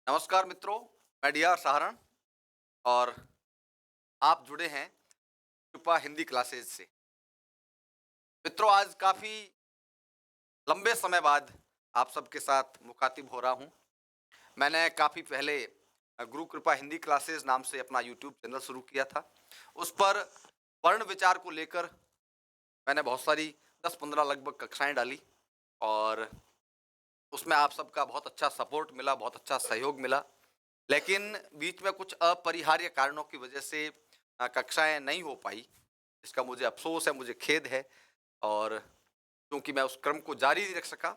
नमस्कार मित्रों, मैं डीआर सहारण और आप जुड़े हैं कृपा हिंदी क्लासेज से। मित्रों, आज काफ़ी लंबे समय बाद आप सबके साथ मुखातिब हो रहा हूँ। मैंने काफ़ी पहले गुरु कृपा हिंदी क्लासेज नाम से अपना यूट्यूब चैनल शुरू किया था। उस पर वर्ण विचार को लेकर मैंने बहुत सारी 10-15 लगभग कक्षाएँ डाली और उसमें आप सबका बहुत अच्छा सपोर्ट मिला, बहुत अच्छा सहयोग मिला। लेकिन बीच में कुछ अपरिहार्य कारणों की वजह से कक्षाएँ नहीं हो पाई। इसका मुझे अफ़सोस है, मुझे खेद है और क्योंकि मैं उस क्रम को जारी नहीं रख सका।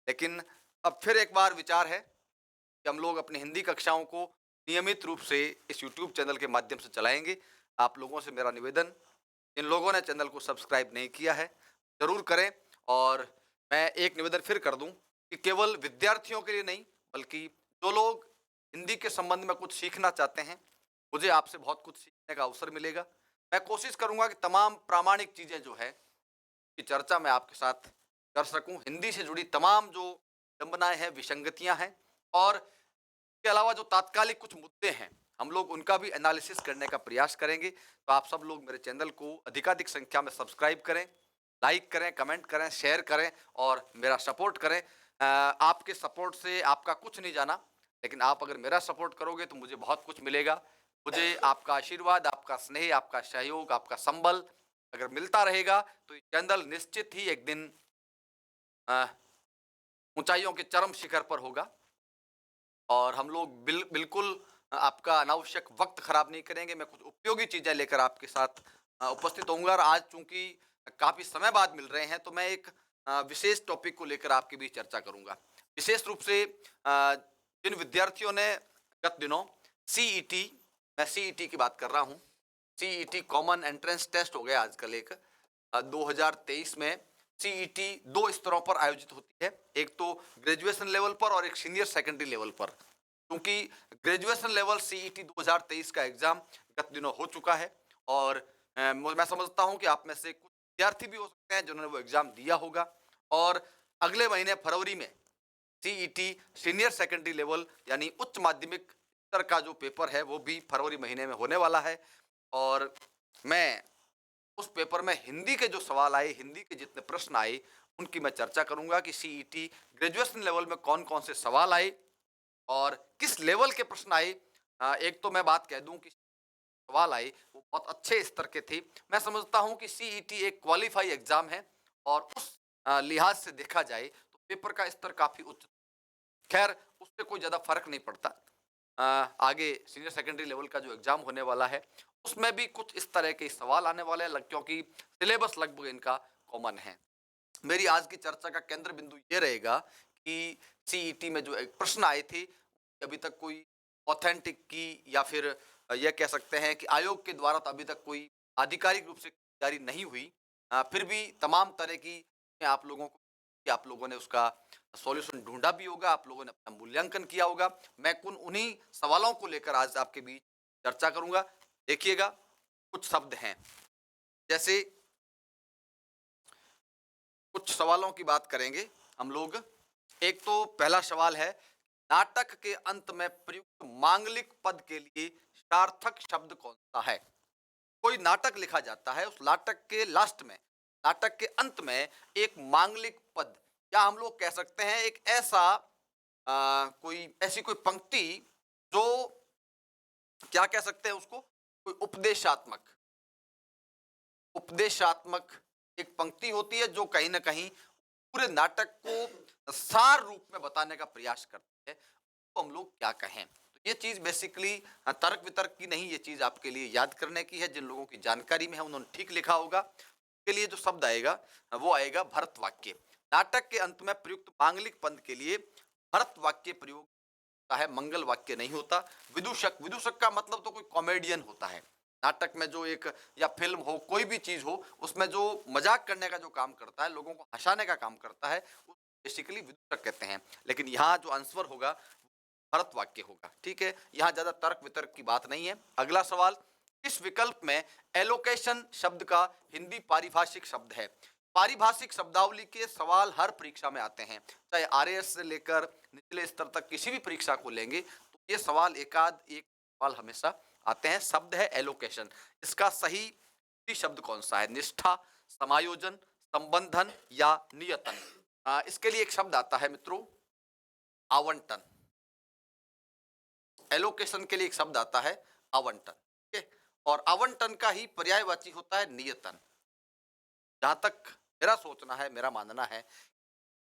लेकिन अब फिर एक बार विचार है कि हम लोग अपनी हिंदी कक्षाओं को नियमित रूप से इस यूट्यूब चैनल के माध्यम से चलाएँगे। आप लोगों से मेरा निवेदन, जिन लोगों ने चैनल को सब्सक्राइब नहीं किया है, ज़रूर करें। और मैं एक निवेदन फिर कर दूँ कि केवल विद्यार्थियों के लिए नहीं, बल्कि जो लोग हिंदी के संबंध में कुछ सीखना चाहते हैं, मुझे आपसे बहुत कुछ सीखने का अवसर मिलेगा। मैं कोशिश करूँगा कि तमाम प्रामाणिक चीज़ें जो है की चर्चा मैं आपके साथ कर सकूं। हिंदी से जुड़ी तमाम जो विडंबनाएं हैं, विसंगतियां हैं और इसके अलावा जो तात्कालिक कुछ मुद्दे हैं, हम लोग उनका भी एनालिसिस करने का प्रयास करेंगे। तो आप सब लोग मेरे चैनल को अधिकाधिक संख्या में सब्सक्राइब करें, लाइक करें, कमेंट करें, शेयर करें और मेरा सपोर्ट करें। आपके सपोर्ट से आपका कुछ नहीं जाना, लेकिन आप अगर मेरा सपोर्ट करोगे तो मुझे बहुत कुछ मिलेगा। मुझे आपका आशीर्वाद, आपका स्नेह, आपका सहयोग, आपका संबल अगर मिलता रहेगा तो ये चैनल निश्चित ही एक दिन अ, ऊंचाइयों के चरम शिखर पर होगा और हम लोग बिल्कुल आपका अनावश्यक वक्त खराब नहीं करेंगे। मैं कुछ उपयोगी चीज़ें लेकर आपके साथ उपस्थित होऊँगा और आज चूँकि काफ़ी समय बाद मिल रहे हैं, तो मैं एक विशेष टॉपिक को लेकर आपके बीच चर्चा करूँगा। विशेष रूप से जिन विद्यार्थियों ने गत दिनों सीईटी, मैं सीईटी की बात कर रहा हूँ, सीईटी कॉमन एंट्रेंस टेस्ट हो गया आजकल एक 2023 में सीईटी 2 स्तरों पर आयोजित होती है। एक तो ग्रेजुएशन लेवल पर और एक सीनियर सेकेंडरी लेवल पर। क्योंकि ग्रेजुएशन लेवल सीईटी 2023 का एग्ज़ाम गत दिनों हो चुका है और मैं समझता हूँ कि आप में से कुछ विद्यार्थी भी हो सकते हैं जिन्होंने वो एग्ज़ाम दिया होगा और अगले महीने फरवरी में सीईटी सीनियर सेकेंडरी लेवल यानी उच्च माध्यमिक स्तर का जो पेपर है, वो भी फरवरी महीने में होने वाला है और मैं उस पेपर में हिंदी के जो सवाल आए, हिंदी के जितने प्रश्न आए, उनकी मैं चर्चा करूँगा कि सीईटी ग्रेजुएशन लेवल में कौन-कौन से सवाल आए और किस लेवल के प्रश्न आए। एक तो मैं बात कह दूँ कि सवाल आए, वो बहुत अच्छे स्तर के थे। मैं समझता हूँ कि सीईटी एक क्वालीफाई एग्ज़ाम है और उस लिहाज से देखा जाए, तो पेपर का स्तर काफ़ी उच्च। खैर, उससे कोई ज़्यादा फ़र्क नहीं पड़ता। आगे सीनियर सेकेंडरी लेवल का जो एग्ज़ाम होने वाला है, उसमें भी कुछ इस तरह के सवाल आने वाले हैं क्योंकि सिलेबस लगभग इनका कॉमन है। मेरी आज की चर्चा का केंद्र बिंदु ये रहेगा कि सीईटी में जो एक प्रश्न आए थे, अभी तक कोई ऑथेंटिक की या फिर यह कह सकते हैं कि आयोग के द्वारा तो अभी तक कोई आधिकारिक रूप से जारी नहीं हुई। फिर भी तमाम तरह की आप लोगों को कि आप लोगों ने उसका सॉल्यूशन ढूँढा भी होगा, आप लोगों ने अपना मूल्यांकन किया होगा। मैं उन्हीं सवालों को लेकर आज आपके बीच चर्चा करूँगा। देखिएगा, कुछ शब्द हैं, जैसे कुछ सवालों की बात करेंगे हम लोग। एक तो पहला सवाल है, नाटक के अंत में प्रयुक्त मांगलिक पद के लिए सार्थक शब्द कौन-सा है? कोई नाटक लिखा जाता है, उस नाटक के लास्ट में, नाटक के अंत में एक मांगलिक पद या हम लोग कह सकते हैं एक ऐसा कोई ऐसी कोई पंक्ति जो क्या कह सकते हैं उसको? कोई उपदेशात्मक उपदेशात्मक एक पंक्ति होती है जो कहीं न कहीं पूरे नाटक को सार रूप में बताने का प्रयास करती है, तो हम लोग क्या कहें? तो ये चीज़ बेसिकली तर्क-वितर्क की नहीं, ये चीज़ आपके लिए याद करने की है। जिन लोगों की जानकारी में है उन्होंने ठीक लिखा होगा। के लिए जो शब्द आएगा वो आएगा भरत वाक्य। नाटक के अंत में प्रयुक्त मांगलिक पद के लिए भरत वाक्य प्रयोग होता है, मंगल वाक्य नहीं होता। विदूषक, विदूषक का मतलब तो कोई कॉमेडियन होता है। नाटक में जो एक या फ़िल्म हो, कोई भी चीज़ हो, उसमें जो मज़ाक करने का जो काम करता है, लोगों को हँसाने का काम करता है, वो बेसिकली विदूषक कहते हैं। लेकिन यहाँ जो आंसर होगा, भरत वाक्य होगा, ठीक है? यहाँ ज़्यादा तर्क-वितर्क की बात नहीं है। अगला सवाल, इस विकल्प में एलोकेशन शब्द का हिंदी पारिभाषिक शब्द है। पारिभाषिक शब्दावली के सवाल हर परीक्षा में आते हैं, चाहे आरएएस से लेकर निचले स्तर तक किसी भी परीक्षा को लेंगे, तो ये सवाल एक सवाल हमेशा आते हैं। शब्द है एलोकेशन, इसका सही शब्द कौन सा है? निष्ठा, समायोजन, संबंधन या नियतन? इसके लिए एक शब्द आता है मित्रों, आवंटन। एलोकेशन के लिए एक शब्द आता है आवंटन, ठीक है? और आवंटन का ही पर्यायवाची होता है नियतन। जहां तक मेरा सोचना है, मेरा मानना है,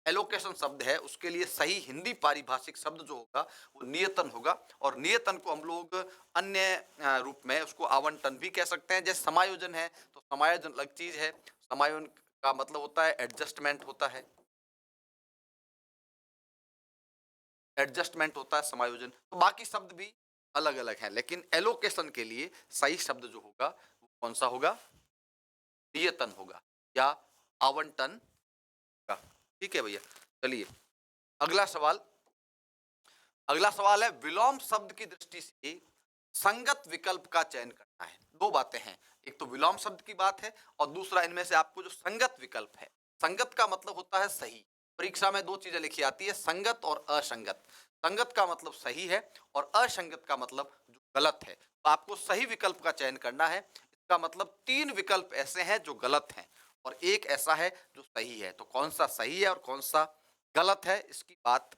एलोकेशन शब्द है उसके लिए सही हिंदी पारिभाषिक शब्द जो होगा वो नियतन होगा। और नियतन को हम लोग अन्य रूप में उसको आवंटन भी कह सकते हैं। जैसे समायोजन है तो समायोजन अलग चीज है। समायोजन का मतलब होता है एडजस्टमेंट होता है, एडजस्टमेंट होता है समायोजन। तो बाकी शब्द भी अलग अलग हैं, लेकिन एलोकेशन के लिए सही शब्द जो होगा वो कौन सा होगा? नियतन होगा या आवंटन होगा। ठीक है भैया, चलिए अगला सवाल। अगला सवाल है, विलोम शब्द की दृष्टि से संगत विकल्प का चयन करना है। दो बातें हैं, एक तो विलोम शब्द की बात है और दूसरा इनमें से आपको जो संगत विकल्प है। संगत का मतलब होता है सही। परीक्षा में दो चीजें लिखी आती है, संगत और असंगत। संगत का मतलब सही है और असंगत का मतलब जो गलत है। तो आपको सही विकल्प का चयन करना है। इसका मतलब तीन विकल्प ऐसे हैं जो गलत हैं और एक ऐसा है जो सही है। तो कौन सा सही है और कौन सा गलत है, इसकी बात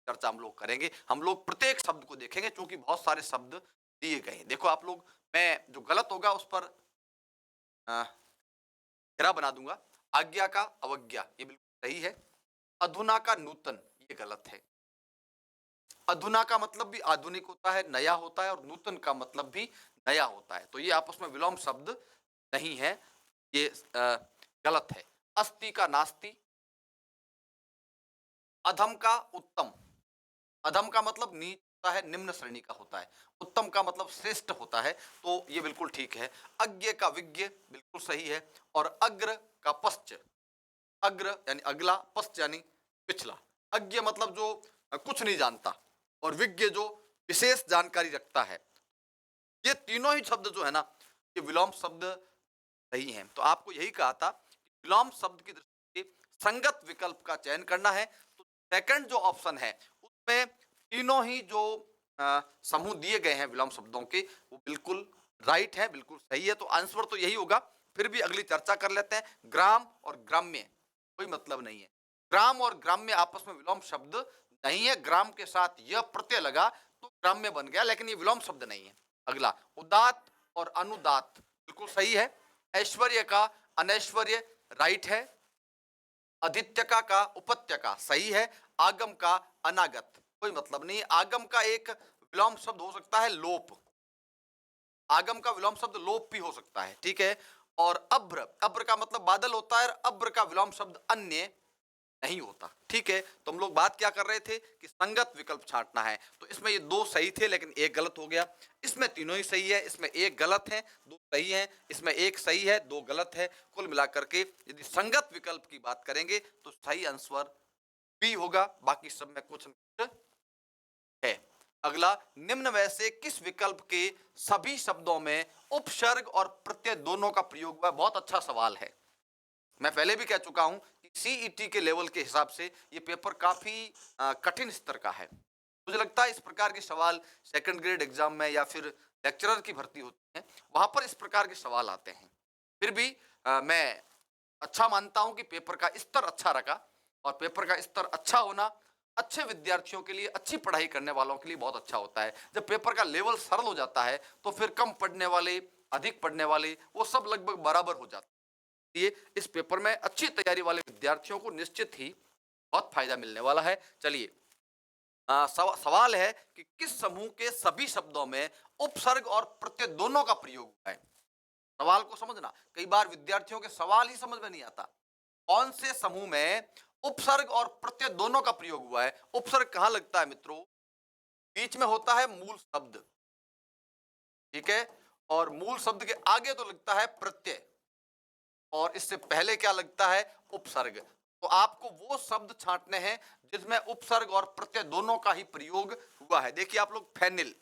चर्चा हम लोग करेंगे। हम लोग प्रत्येक शब्द को देखेंगे क्योंकि बहुत सारे शब्द दिए गए हैं। देखो आप लोग, मैं जो गलत होगा उस पर घेरा बना दूंगा। आज्ञा का अवज्ञा ये बिल्कुल सही है। अधुना का नूतन ये गलत है। अधुना का मतलब भी आधुनिक होता है, नया होता है, और नूतन का मतलब भी नया होता है। तो ये आपस में विलोम शब्द नहीं है, ये गलत है। अस्ति का नास्ति, अधम का उत्तम। अधम का मतलब नीच होता है, निम्न श्रेणी का होता है। उत्तम का मतलब श्रेष्ठ होता है, तो ये बिल्कुल ठीक है। अज्ञ का विज्ञ बिल्कुल सही है। और अग्र का पश्च, अग्र यानी अगला, पश्च यानी पिछला। अज्ञ मतलब जो कुछ नहीं जानता, और विज्ञ जो विशेष जानकारी रखता है। ये तीनों ही शब्द जो है ना, ये विलोम शब्द सही हैं। तो आपको यही कहा था कि विलोम शब्द की दृष्टि से संगत विकल्प का चयन करना है। तो सेकंड जो ऑप्शन है उसमें तीनों ही जो समूह दिए गए हैं विलोम शब्दों के, वो बिल्कुल राइट है, बिल्कुल सही है। तो आंसर तो यही होगा। फिर भी अगली चर्चा कर लेते हैं। ग्राम और ग्राम्य कोई मतलब नहीं है। ग्राम और ग्राम्य आपस में विलोम शब्द नहीं है। ग्राम के साथ यह प्रत्यय लगा तो ग्राम्य बन गया, लेकिन ये विलोम शब्द नहीं है। अगला, उदात और अनुदात बिल्कुल सही है। ऐश्वर्य का अनैश्वर्य राइट है। अधित्यका का उपत्यका सही है। आगम का अनागत कोई मतलब नहीं। आगम का एक विलोम शब्द हो सकता है लोप। आगम का विलोम शब्द लोप भी हो सकता है, ठीक है। और अभ्र, अभ्र का मतलब बादल होता है। अभ्र का विलोम शब्द अन्य नहीं होता, ठीक है। तो हम लोग बात क्या कर रहे थे कि संगत विकल्प छांटना है। तो इसमें ये दो सही थे लेकिन एक गलत हो गया। इसमें तीनों ही सही है, इसमें एक गलत है, दो सही है। इसमें एक सही है, दो गलत है। कुल मिलाकर के यदि संगत विकल्प की बात करेंगे तो सही आंसर बी होगा। बाकी सब में कुछ न कुछ है। अगला, निम्न में से किस विकल्प के सभी शब्दों में उपसर्ग और प्रत्यय दोनों का प्रयोग हुआ? बहुत अच्छा सवाल है। मैं पहले भी कह चुका हूं कि सीईटी के लेवल के हिसाब से ये पेपर काफी कठिन स्तर का है। मुझे लगता है इस प्रकार के सवाल सेकंड ग्रेड एग्जाम में या फिर लेक्चरर की भर्ती होती है वहां पर इस प्रकार के सवाल आते हैं। फिर भी मैं अच्छा मानता हूं कि पेपर का स्तर अच्छा रखा। और पेपर का स्तर अच्छा होना अच्छे विद्यार्थियों के लिए, अच्छी पढ़ाई करने वालों के लिए बहुत अच्छा होता है। जब पेपर का लेवल सरल हो जाता है तो फिर कम पढ़ने वाले, अधिक पढ़ने वाले, वो सब लगभग बराबर हो जाते हैं। ये इस पेपर में अच्छी तैयारी वाले विद्यार्थियों को निश्चित ही बहुत फायदा मिलने वाला है। चलिए, सवाल है कि किस समूह के सभी शब्दों में उपसर्ग और प्रत्यय दोनों का प्रयोग हुआ है? सवाल को समझना, कई बार विद्यार्थियों के सवाल ही समझ में नहीं आता। कौन से समूह में उपसर्ग और प्रत्यय दोनों का प्रयोग हुआ है? उपसर्ग कहां लगता है मित्रों? बीच में होता है मूल शब्द, ठीक है। और मूल शब्द के आगे तो लगता है प्रत्यय, और इससे पहले क्या लगता है? उपसर्ग। तो आपको वो शब्द छांटने हैं जिसमें उपसर्ग और प्रत्यय दोनों का ही प्रयोग हुआ है। देखिए आप लोग, फैनिल,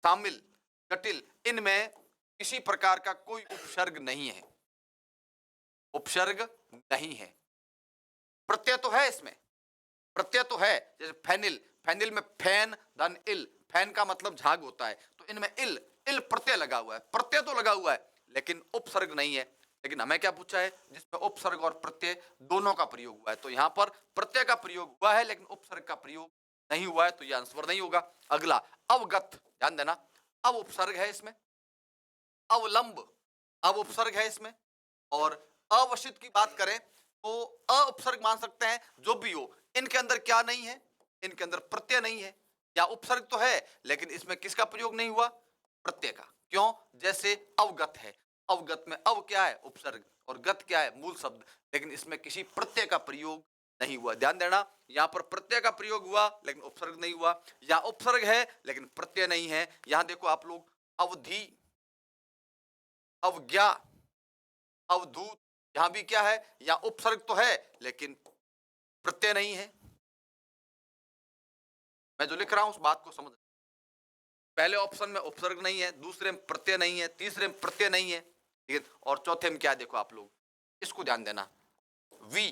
शामिल, जटिल, इनमें किसी प्रकार का कोई उपसर्ग नहीं है। उपसर्ग नहीं है। प्रत्यय तो है इसमें, प्रत्यय तो है, जैसे फैनिल, फैनिल में फैन धन इल, फैन का मतलब झाग होता है, तो इनमें इल, इल प्रत्यय लगा हुआ है, प्रत्यय तो लगा हुआ है लेकिन उपसर्ग नहीं है। लेकिन हमें क्या पूछा है, जिसमें उपसर्ग और प्रत्यय दोनों का प्रयोग हुआ है, तो यहां पर प्रत्यय का प्रयोग हुआ है लेकिन उपसर्ग का प्रयोग नहीं हुआ है, तो यह आंसर नहीं होगा। अगला अवगत, ध्यान देना, अव उपसर्ग है इसमें, अवलंब अब उपसर्ग है इसमें, और अवशित की बात करें तो अ उपसर्ग मान सकते हैं, जो भी हो, इनके अंदर क्या नहीं है, इनके अंदर प्रत्यय नहीं है, या उपसर्ग तो है लेकिन इसमें किसका प्रयोग नहीं हुआ, प्रत्यय का। क्यों, जैसे अवगत है, अवगत में अव क्या है, उपसर्ग, और गत क्या है, मूल शब्द, लेकिन इसमें किसी प्रत्यय का प्रयोग नहीं हुआ। ध्यान देना, यहां पर प्रत्यय का प्रयोग हुआ लेकिन उपसर्ग नहीं हुआ, यहां उपसर्ग है लेकिन प्रत्यय नहीं है। यहां देखो आप लोग, अवधि, अवज्ञा, अवधूत, यहां भी क्या है, यहां उपसर्ग तो है लेकिन प्रत्यय नहीं है। मैं जो लिख रहा हूं उस बात को समझ, पहले ऑप्शन में उपसर्ग नहीं है, दूसरे में प्रत्यय नहीं है, तीसरे में प्रत्यय नहीं है, ठीक है, और चौथे में क्या, देखो आप लोग इसको ध्यान देना, वी,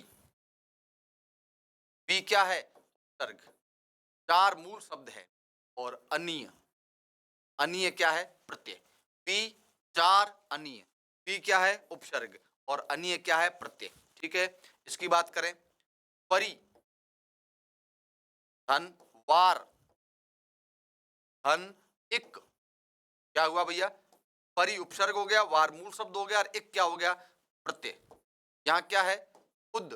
वी क्या है, उपसर्ग, चार मूल शब्द है, और अनीय, अनीय क्या है, प्रत्यय, वी चार अनीय, वी क्या है, उपसर्ग, और अनीय क्या है, प्रत्यय। ठीक है, इसकी बात करें, परि, धन, वार, धन, इक, क्या हुआ भैया, परि उपसर्ग हो गया, वार मूल शब्द हो गया, और इक क्या हो गया, प्रत्यय। यहाँ क्या है, उद,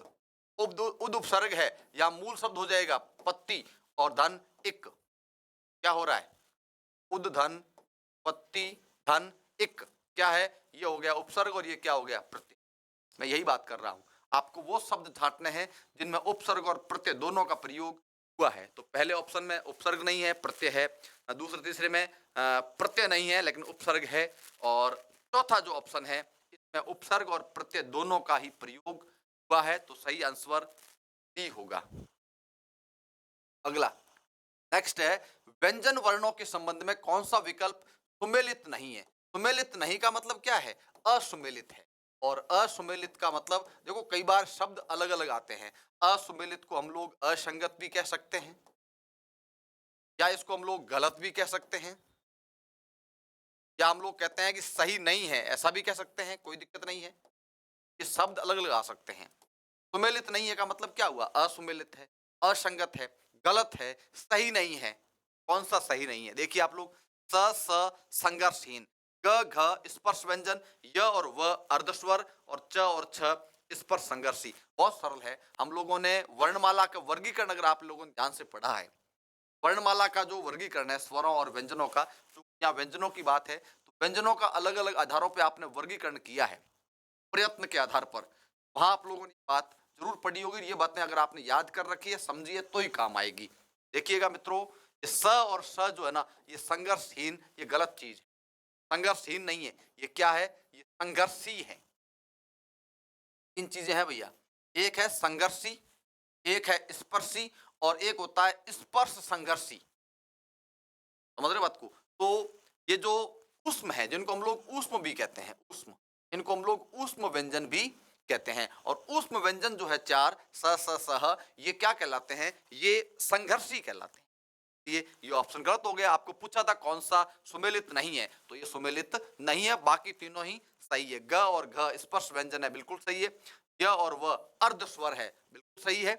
उद उपसर्ग है, यहाँ मूल शब्द हो जाएगा पत्ती, और धन इक, क्या हो रहा है, उद धन पत्ती धन इक, क्या है, ये हो गया उपसर्ग, और ये क्या हो गया, प्रत्यय। मैं यही बात कर रहा हूं, आपको वो शब्द छांटने हैं जिनमें उपसर्ग और प्रत्यय दोनों का प्रयोग हुआ है। तो पहले ऑप्शन में उपसर्ग नहीं है, प्रत्यय है, दूसरे तीसरे में प्रत्यय नहीं है लेकिन उपसर्ग है, और चौथा जो ऑप्शन है इसमें उपसर्ग और प्रत्यय दोनों का ही प्रयोग हुआ है, तो सही आंसर डी होगा। अगला नेक्स्ट है, व्यंजन वर्णों के संबंध में कौन सा विकल्प सुमेलित नहीं है। सुमेलित नहीं का मतलब क्या है, असुमेलित है, और असुमेलित का मतलब देखो कई बार शब्द अलग अलग आते हैं, असुमेलित को हम लोग असंगत भी कह सकते हैं, या इसको हम लोग गलत भी कह सकते हैं, या हम लोग कहते हैं कि सही नहीं है, ऐसा भी कह सकते हैं, कोई दिक्कत नहीं है, ये शब्द अलग अलग आ सकते हैं। सुमेलित नहीं है का मतलब क्या हुआ, असुमेलित है, असंगत है, गलत है, सही नहीं है। कौन सा सही नहीं है, देखिए आप लोग, स स संघर्षहीन, ग घ स्पर्श व्यंजन, य और व अर्धस्वर, और च और छ स्पर्श संघर्षी। बहुत सरल है, हम लोगों ने वर्णमाला का वर्गीकरण अगर आप लोगों ने ध्यान से पढ़ा है, वर्णमाला का जो वर्गीकरण है स्वरों और व्यंजनों का, तो यहाँ व्यंजनों की बात है तो व्यंजनों का अलग अलग आधारों पर आपने वर्गीकरण किया है, प्रयत्न के आधार पर, वहां आप लोगों ने बात जरूर पढ़ी होगी, ये बातें अगर आपने याद कर रखी है, समझी है, तो ही काम आएगी। देखिएगा मित्रों, ये स और स जो है ना, ये संघर्षहीन, ये गलत चीज है, संघर्षहीन नहीं है, ये क्या है, ये संघर्षी है। तीन चीजें हैं भैया, एक है संघर्षी, एक है स्पर्शी, और एक होता है स्पर्श संघर्षी। समझ रहे बात को, तो ये जो उष्म है, जिनको हम लोग ऊष्म भी कहते हैं, उष्म, इनको हम लोग ऊष्म व्यंजन भी कहते हैं, और ऊष्म व्यंजन जो है चार, स स सह, ये क्या कहलाते हैं, ये संघर्षी कहलाते हैं। ये ऑप्शन गलत हो गया, आपको पूछा था कौन सा सुमेलित नहीं है, तो ये सुमेलित नहीं है, बाकी तीनों ही सही है। ग और घ स्पर्श व्यंजन है, बिल्कुल सही है, य और व अर्ध स्वर है, बिल्कुल सही है,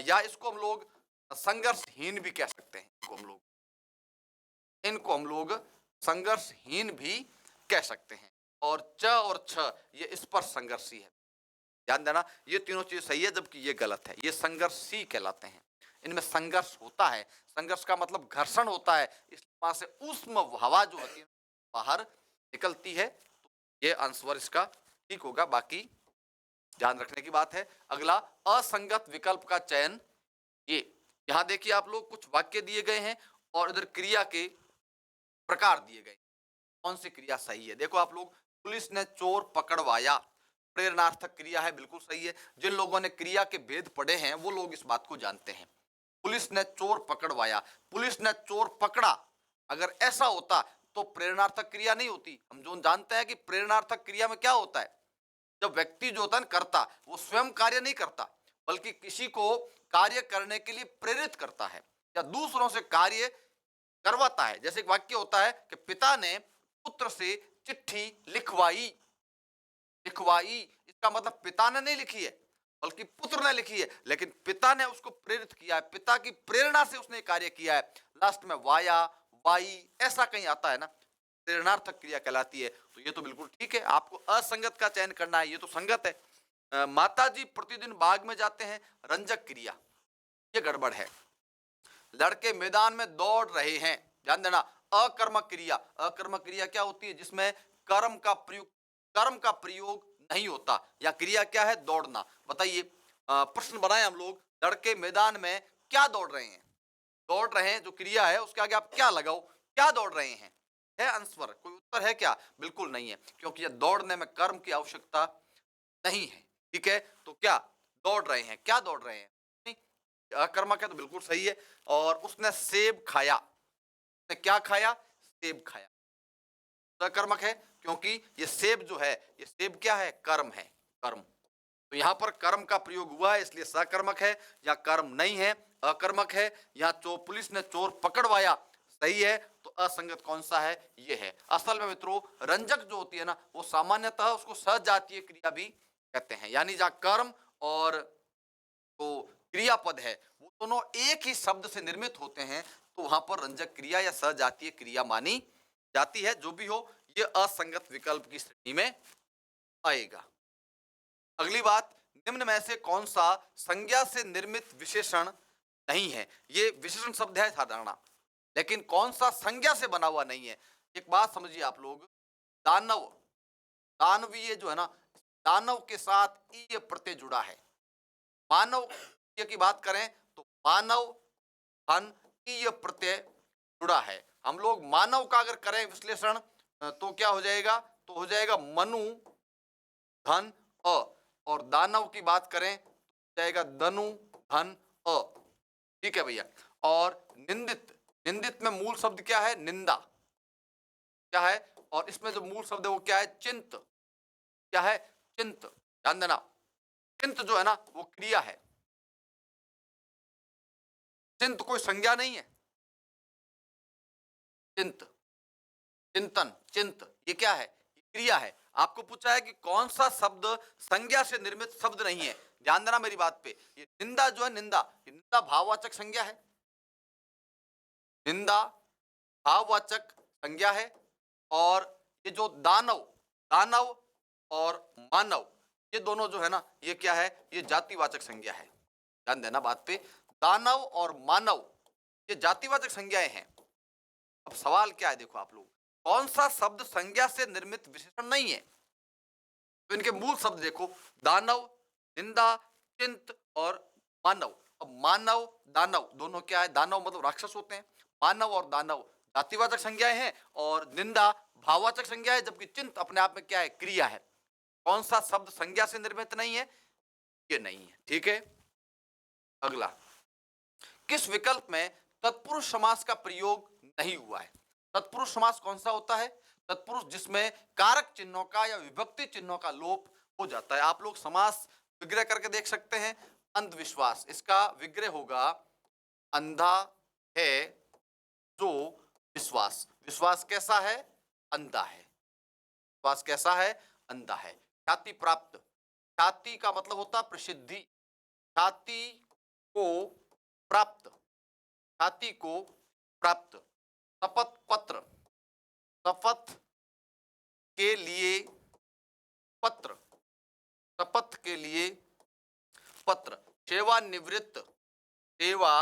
या इसको हम लोग संघर्षहीन भी कह सकते हैं, इनको हम लोग संघर्षहीन भी कह सकते हैं, और च और छ ये स्पर्श संघर्षी है। ध्यान देना, ये तीनों चीज सही है जबकि ये गलत है, ये संघर्षी कहलाते हैं, इनमें संघर्ष होता है, संघर्ष का मतलब घर्षण होता है, इस वहां से उष्म हवा जो होती है बाहर निकलती है, तो ये आंसर इसका ठीक होगा, बाकी ध्यान रखने की बात है। अगला असंगत विकल्प का चयन, ये यहां देखिए आप लोग, कुछ वाक्य दिए गए हैं और इधर क्रिया के प्रकार दिए गए, कौन सी क्रिया सही है, देखो आप लोग, पुलिस ने चोर पकड़वाया, प्रेरणार्थक क्रिया है, बिल्कुल सही है, जिन लोगों ने क्रिया के भेद पढ़े हैं वो लोग इस बात को जानते हैं। पुलिस ने चोर पकड़वाया, पुलिस ने चोर पकड़ा, अगर ऐसा होता तो प्रेरणार्थक क्रिया नहीं होती। हम जो जानते हैं कि प्रेरणार्थक क्रिया में क्या होता है, जब व्यक्ति जो होता है करता, वो स्वयं कार्य नहीं करता, बल्कि किसी को कार्य करने के लिए प्रेरित करता है या दूसरों से कार्य करवाता है। जैसे एक वाक्य होता है कि पिता ने पुत्र से चिट्ठी लिखवाई। लिखवाई इसका मतलब पिता ने नहीं लिखी है बल्कि पुत्र ने लिखी है, लेकिन पिता ने उसको प्रेरित किया है, पिता की प्रेरणा से उसने कार्य किया है। लास्ट में वाया, वाई ऐसा कहीं आता है ना, प्रेरणार्थक क्रिया कहलाती है। तो ये तो बिल्कुल ठीक है, आपको असंगत का चयन करना है, ये तो संगत है। माता जी प्रतिदिन बाग में जाते हैं, रंजक क्रिया, ये गड़बड़ है। लड़के मैदान में दौड़ रहे हैं, ध्यान देना, अकर्मक क्रिया। अकर्मक क्रिया क्या होती है? जिसमें कर्म का प्रयोग नहीं होता, या क्रिया क्या है? दौड़ना। बताइए, प्रश्न बनाए हम लोग, लड़के मैदान में क्या दौड़ रहे हैं? दौड़ रहे हैं जो क्रिया है उसके आगे आप क्या लगाओ? क्या दौड़ रहे हैं? है आंसर? कोई उत्तर है क्या? बिल्कुल नहीं है, क्योंकि ये दौड़ने में कर्म की आवश्यकता नहीं है। ठीक है, तो क्या दौड़ रहे हैं? क्या दौड़ रहे हैं? नहीं, अकर्मक है तो बिल्कुल सही है। और उसने सेब खाया, उसने क्या खाया? सेब खाया। सकर्मक है, क्योंकि ये सेब जो है, ये सेब क्या है? कर्म है, कर्म। तो यहाँ पर कर्म का प्रयोग हुआ है, इसलिए सकर्मक है। या कर्म नहीं है, अकर्मक है। यहाँ पुलिस ने चोर पकड़वाया, सही है। तो असंगत कौन सा है? ये है। असल में मित्रों, रंजक जो होती है ना, वो सामान्यतः उसको सजातीय क्रिया भी कहते हैं, यानी जहाँ कर्म और तो क्रियापद है वो दोनों एक ही शब्द से निर्मित होते हैं, तो वहां पर रंजक क्रिया या सजातीय क्रिया मानी जाती है। जो भी हो, ये असंगत विकल्प की श्रेणी में आएगा। अगली बात, निम्न में से कौन सा संज्ञा से निर्मित विशेषण नहीं है? ये विशेषण शब्द है साधारण, लेकिन कौन सा संज्ञा से बना हुआ नहीं है? एक बात समझिए आप लोग, दानव, दानवीय जो है ना, दानव के साथ ईय प्रत्यय जुड़ा है। मानव की बात करें तो मानव धन ईय प्रत्यय जुड़ा है। हम लोग मानव का अगर करें विश्लेषण तो क्या हो जाएगा? तो हो जाएगा मनु धन अ, और दानव की बात करें तो हो जाएगा दनु धन अ। ठीक है भैया। और निंदित, निंदित में मूल शब्द क्या है? निंदा, क्या है? और इसमें जो मूल शब्द है वो क्या है? चिंत, क्या है? चिंत। ध्यान देना, चिंत जो है ना वो क्रिया है, चिंत कोई संज्ञा नहीं है। चिंत, चिंतन, चिंत, ये क्या है? ये क्रिया है। आपको पूछा है कि कौन सा शब्द संज्ञा से निर्मित शब्द नहीं है। ध्यान देना मेरी बात पे, ये निंदा जो है, निंदा, ये निंदा भाववाचक संज्ञा है। निंदा भाववाचक संज्ञा है। और ये जो दानव, दानव और मानव, ये दोनों जो है ना, ये क्या है? ये जातिवाचक संज्ञा है। ध्यान देना बात पे, दानव और मानव ये जातिवाचक संज्ञाएं हैं। अब सवाल क्या है, देखो आप लोग, कौन सा शब्द संज्ञा से निर्मित विशेषण नहीं है? तो इनके मूल शब्द देखो, दानव, निंदा, चिंत और मानव। अब मानव दानव दोनों क्या है? दानव मतलब राक्षस होते हैं, मानव और दानव जातिवाचक संज्ञाएं हैं, और निंदा भाववाचक संज्ञा है, जबकि चिंत अपने आप में क्या है? क्रिया है। कौन सा शब्द संज्ञा से निर्मित नहीं है? ये नहीं है। ठीक है, अगला, किस विकल्प में तत्पुरुष समास का प्रयोग नहीं हुआ है? तत्पुरुष समास कौन सा होता है? तत्पुरुष जिसमें कारक चिन्हों का या विभक्ति चिन्हों का लोप हो जाता है। आप लोग समास विग्रह करके देख सकते हैं। अंधविश्वास, इसका विग्रह होगा अंधा है जो विश्वास। विश्वास कैसा है? अंधा है। विश्वास कैसा है? अंधा है। ख्याति प्राप्त, ख्याति का मतलब होता है प्रसिद्धि, ख्याति को प्राप्त, ख्याति को प्राप्त। शपथ पत्र, शपथ के लिए पत्र, शपथ के लिए पत्र। सेवानिवृत्त, सेवा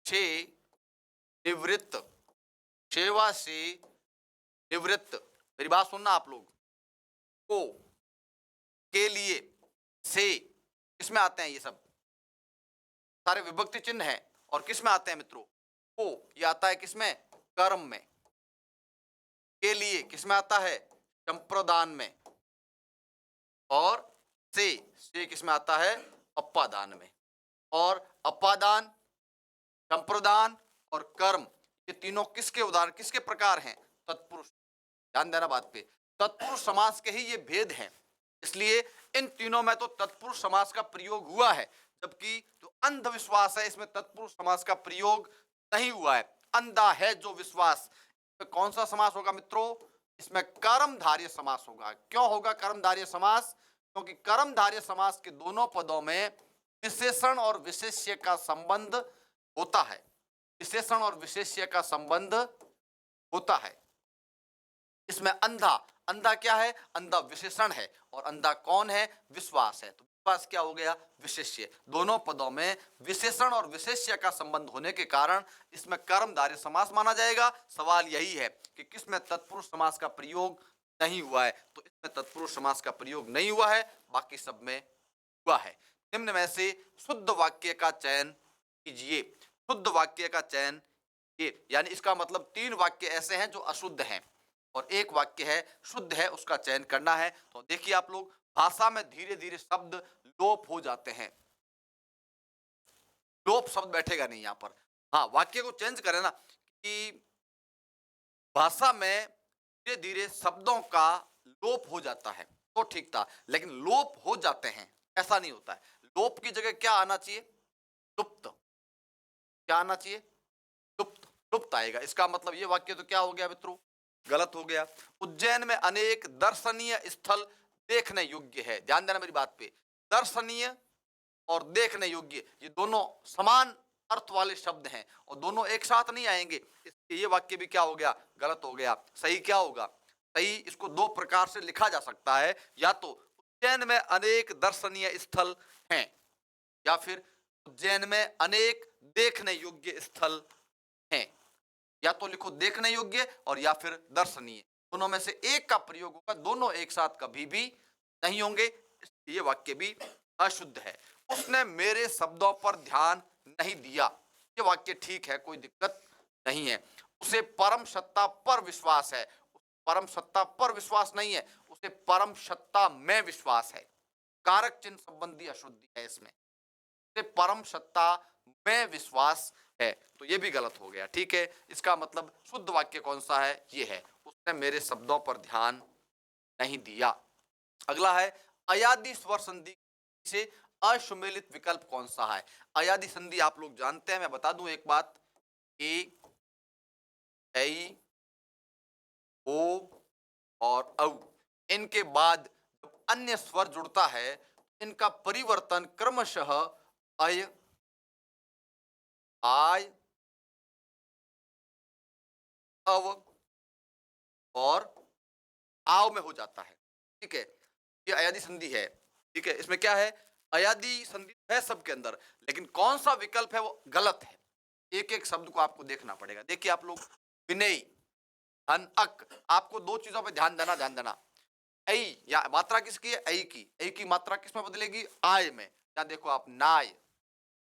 से निवृत्त, सेवा से निवृत्त। मेरी बात सुनना आप लोग, को, के लिए, से, किसमें आते हैं? ये सब सारे विभक्ति चिन्ह हैं, और किसमें आते हैं मित्रों? को, ये आता है किसमें? कर्म में। के लिए किसमें आता है? संप्रदान में। और से किसमें आता है? अपादान में। और अपादान, संप्रदान और कर्म, ये तीनों किसके उदाहरण, किसके प्रकार हैं? तत्पुरुष। ध्यान देना बात पे, तत्पुरुष समास के ही ये भेद हैं, इसलिए इन तीनों में तो तत्पुरुष समास का प्रयोग हुआ है। जबकि जो अंधविश्वास है इसमें तत्पुरुष समास का प्रयोग नहीं हुआ है। अंधा है जो विश्वास, तो कौन सा समास होगा मित्रों? इसमें कर्मधारय समास होगा। क्यों होगा कर्मधारय समास? क्योंकि कर्मधारय समास के दोनों पदों में विशेषण और विशेष्य का संबंध होता है। विशेषण और विशेष्य का संबंध होता है। इसमें अंधा, अंधा क्या है? अंधा विशेषण है और अंधा कौन है? विश्वास है। तो विश्वास क्या हो गया? विशेष्य। दोनों पदों में विशेषण और विशेष्य का संबंध होने के कारण इसमें कर्मधारय समास माना जाएगा। सवाल यही है कि किसमें तत्पुरुष समास का प्रयोग नहीं हुआ है, तो इसमें तत्पुरुष समास का प्रयोग नहीं हुआ है, बाकी सब में हुआ है। निम्न में से शुद्ध वाक्य का चयन कीजिए। शुद्ध वाक्य का चयन कीजिए, यानी इसका मतलब 3 वाक्य ऐसे हैं जो अशुद्ध हैं और एक वाक्य है शुद्ध है, उसका चयन करना है। तो देखिए आप लोग, भाषा में धीरे धीरे शब्द लोप हो जाते हैं। लोप शब्द बैठेगा नहीं यहां पर। हाँ, वाक्य को चेंज करें ना कि भाषा में धीरे धीरे शब्दों का लोप हो जाता है तो ठीक था, लेकिन लोप हो जाते हैं ऐसा नहीं होता है। लोप की जगह क्या आना चाहिए? लुप्त। क्या आना चाहिए? लुप्त। लुप्त आएगा। इसका मतलब ये वाक्य तो क्या हो गया मित्रों? गलत हो गया। उज्जैन में अनेक दर्शनीय स्थल देखने योग्य है। ध्यान देना मेरी बात पे। दर्शनीय और देखने योग्य ये दोनों समान अर्थ वाले शब्द हैं और दोनों एक साथ नहीं आएंगे, इसलिए ये वाक्य भी क्या हो गया? गलत हो गया। सही क्या होगा? सही इसको 2 प्रकार से लिखा जा सकता है, या तो उज्जैन में अनेक दर्शनीय स्थल हैं, या फिर उज्जैन में अनेक देखने योग्य स्थल हैं। या तो लिखो देखने योग्य और या फिर दर्शनीय, दोनों में से एक का प्रयोग होगा। दोनों एक साथ कभी भी नहीं होंगे, इसलिए ये वाक्य भी अशुद्ध है। उसने मेरे शब्दों पर ध्यान नहीं दिया, ये वाक्य ठीक है, कोई दिक्कत नहीं है। उसे परम सत्ता पर विश्वास है। परम सत्ता पर विश्वास नहीं है, उसे परम सत्ता में विश्वास है। कारक चिन्ह संबंधी अशुद्धि है इसमें। उसे परम सत्ता में विश्वास है, तो ये भी गलत हो गया। ठीक है, इसका मतलब शुद्ध वाक्य कौन सा है? ये है, उसने मेरे शब्दों पर ध्यान नहीं दिया। अगला है अयादि स्वर संधि से असुमेलित विकल्प कौन सा है? अयादि संधि आप लोग जानते हैं, मैं बता दूं एक बात, ए, ऐ, ओ और औ, इनके बाद जब अन्य स्वर जुड़ता है इनका परिवर्तन क्रमशः अय, आय, अव और आव में हो जाता है। ठीक है, ये अयादि संधि है। ठीक है, इसमें क्या है? अयादि संधि है सबके अंदर, लेकिन कौन सा विकल्प है वो गलत है। एक एक शब्द को आपको देखना पड़ेगा। देखिए आप लोग, विनय, धन, अक, आपको 2 चीजों पे ध्यान देना। ऐ या मात्रा किसकी है? ऐ की। ऐ की मात्रा किस में बदलेगी? आय में। या देखो आप, नाय,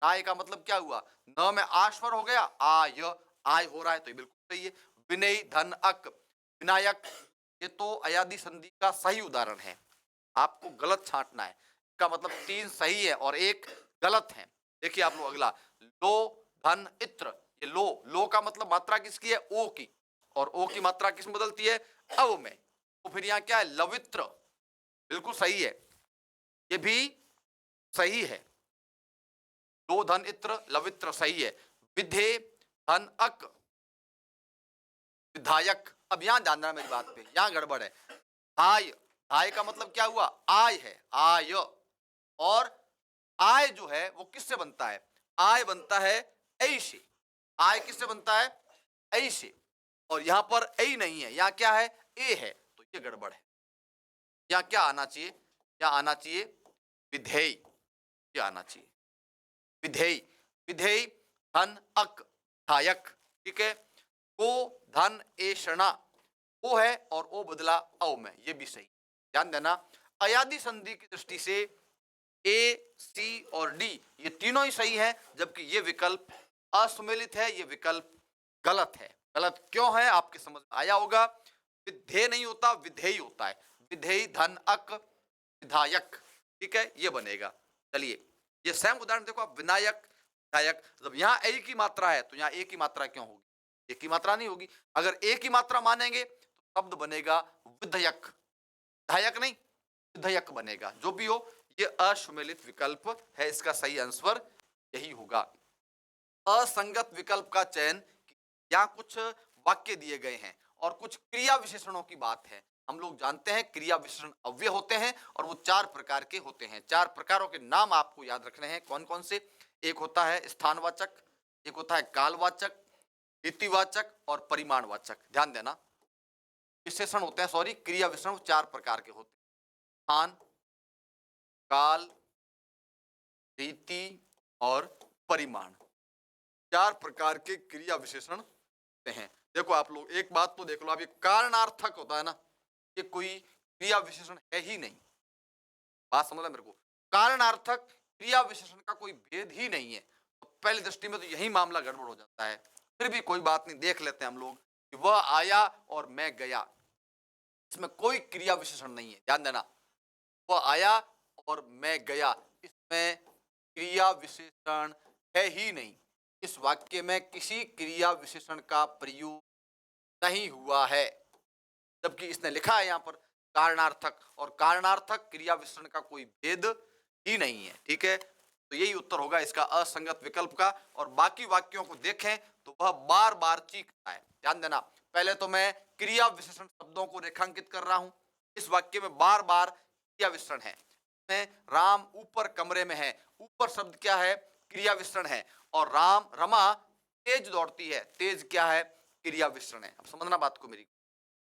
नाय का मतलब क्या हुआ? न में आश्वर हो गया, आय, आय हो रहा है, तो ये बिल्कुल सही है। विनय, धन, अक, विनायक, ये तो अयादि संधि का सही उदाहरण है। आपको गलत छांटना है, इसका मतलब 3 सही है और 1 गलत है। देखिए आप लोग अगला, लो, धन, इत्र, ये लो, लो का मतलब मात्रा किसकी है? ओ की, और ओ की मात्रा किस में बदलती है? अव में। तो फिर यहाँ क्या है? लवित्र, बिल्कुल सही है, ये भी सही है। दो धन इत्र लवित्र सही है। विधे, धन, अक, विधायक। अब यहां ध्यान देना मेरी बात पे, यहां गड़बड़ है। आय, आय का मतलब क्या हुआ? आय है, आय, और आय जो है वो किससे बनता है? आय बनता है ऐसे। आय किससे बनता है? ऐसे, और यहां पर ऐ नहीं है, यहां क्या है? ए है, तो ये गड़बड़ है। यहां क्या आना चाहिए? यहां आना चाहिए विधेय, ये आना चाहिए विधेय। विधेय, धन, अक, धायक। ठीक है, को, धन, ए, शणा, ओ है और ओ बदला औ में, ये भी सही। ध्यान देना, अयादि संधि की दृष्टि से ए, सी और डी ये तीनों ही सही है, जबकि ये विकल्प असुमेलित है, ये विकल्प गलत है। गलत क्यों है आपके समझ में आया होगा। विधेय नहीं होता, विधेय होता है। विधेय, धन, अक, विधायक। ठीक है, ये बनेगा। चलिए, ये सेम उदाहरण देखो आप, विनायक, विधायक। जब यहाँ ए की मात्रा है तो यहाँ ए की मात्रा क्यों होगी? एक की मात्रा नहीं होगी। अगर एक की मात्रा मानेंगे तो शब्द बनेगा विधयक, विधायक नहीं, विधयक बनेगा। जो भी हो, ये असुमेलित विकल्प है, इसका सही आंसर यही होगा। असंगत विकल्प का चयन, यहाँ कुछ वाक्य दिए गए हैं और कुछ क्रिया विशेषणों की बात है। हम लोग जानते हैं क्रिया विशेषण अव्यय होते हैं और वो 4 प्रकार के होते हैं। 4 प्रकारों के नाम आपको याद रखने हैं, कौन कौन से। एक होता है स्थानवाचक, एक होता है कालवाचक, रीतिवाचक और परिमाणवाचक। ध्यान देना, विशेषण होते हैं, सॉरी क्रिया विशेषण 4 प्रकार के होते हैं, स्थान, काल, रीति और परिमाण। 4 प्रकार के क्रिया विशेषण होते हैं। देखो आप लोग एक बात तो देख लो, आप ये कारणार्थक होता है ना, ये कोई क्रिया विशेषण है ही नहीं। बात समझना मेरे को, कारणार्थक क्रिया विशेषण का कोई भेद ही नहीं है। तो पहली दृष्टि में तो यही मामला गड़बड़ हो जाता है। फिर भी कोई बात नहीं, देख लेते हैं हम लोग कि वह आया और मैं गया, इसमें कोई क्रिया विशेषण नहीं है। ध्यान देना, वह आया और मैं गया, इसमें क्रिया विशेषण है ही नहीं। इस वाक्य में किसी क्रिया विशेषण का प्रयोग नहीं हुआ है, जबकि इसने लिखा है यहाँ पर कारणार्थक, और कारणार्थक क्रिया विशेषण का कोई भेद ही नहीं है। ठीक है, तो यही उत्तर होगा इसका असंगत विकल्प का। और बाकी वाक्यों को देखें तो वह बार बार चीखता है। ध्यान देना, पहले तो मैं क्रिया विशेषण शब्दों को रेखांकित कर रहा हूं। इस वाक्य में बार बार क्रिया विशेषण है। राम ऊपर कमरे में है, ऊपर शब्द क्या है, क्रिया विशेषण है। और राम रमा तेज दौड़ती है, तेज क्या है, क्रिया विशेषण है। अब समझना बात को मेरी,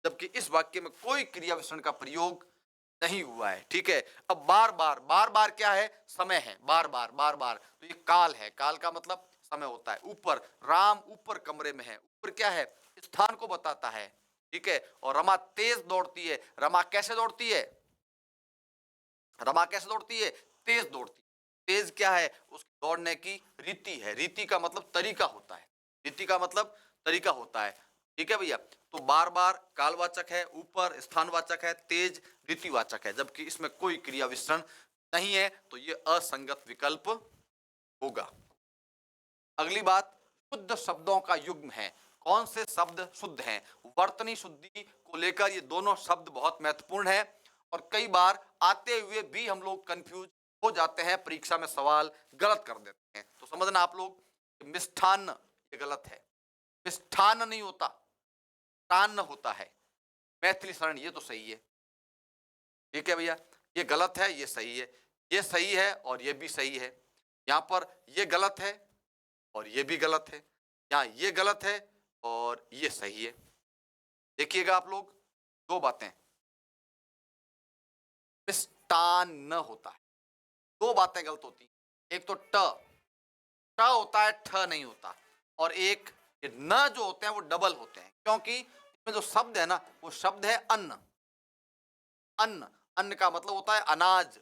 जबकि इस वाक्य में कोई क्रिया विशेषण का प्रयोग नहीं हुआ है। ठीक है, अब बार बार क्या है, समय है, बार बार, तो ये काल है, काल का मतलब समय होता है। ऊपर, राम ऊपर कमरे में है, ऊपर क्या है, स्थान को बताता है। ठीक है, और रमा तेज दौड़ती है, रमा कैसे दौड़ती है, रमा कैसे दौड़ती है, तेज दौड़ती है। तेज क्या है, उसकी दौड़ने की रीति है, रीति का मतलब तरीका होता है, रीति का मतलब तरीका होता है। ठीक है भैया, तो बार बार कालवाचक है, ऊपर स्थानवाचक है, तेज रीतिवाचक है, जबकि इसमें कोई क्रिया विशेषण नहीं है, तो ये असंगत विकल्प होगा। अगली बात, शुद्ध शब्दों का युग्म है। कौन से शब्द शुद्ध हैं, वर्तनी शुद्धि को लेकर ये दोनों शब्द बहुत महत्वपूर्ण है और कई बार आते हुए भी हम लोग कंफ्यूज हो जाते हैं, परीक्षा में सवाल गलत कर देते हैं। तो समझना आप लोग, मिष्ठान्न ये गलत है, मिष्ठान्न नहीं होता, तान्न होता है। मैथिली शरण ये तो सही है। ठीक है भैया, ये गलत है, ये सही है, ये सही है और ये भी सही है। यहाँ पर ये गलत है और ये भी गलत है, यहाँ ये गलत है और ये सही है। देखिएगा आप लोग, दो बातें, मिष्टान्न होता है, दो बातें गलत होती, एक तो ट होता है, ठ नहीं होता, और एक ये न जो होते हैं वो डबल होते हैं, क्योंकि इसमें जो शब्द है ना, वो शब्द है अन्न। अन्न, अन्न का मतलब होता है अनाज,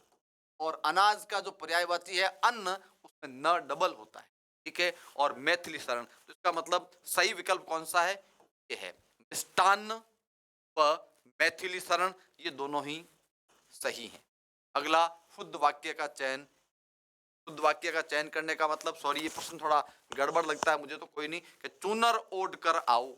और अनाज का जो पर्यायवाची है अन्न, उसमें न डबल होता है। ठीक है, और मैथिली शरण, तो इसका मतलब सही विकल्प कौन सा है, ये है मिष्टान्न व मैथिली शरण, ये दोनों ही सही हैं। अगला, शुद्ध वाक्य का चयन। शुद्ध वाक्य का चयन करने का मतलब, सॉरी ये प्रश्न थोड़ा गड़बड़ लगता है मुझे, तो कोई नहीं, कि चूनर ओढ़ कर आओ,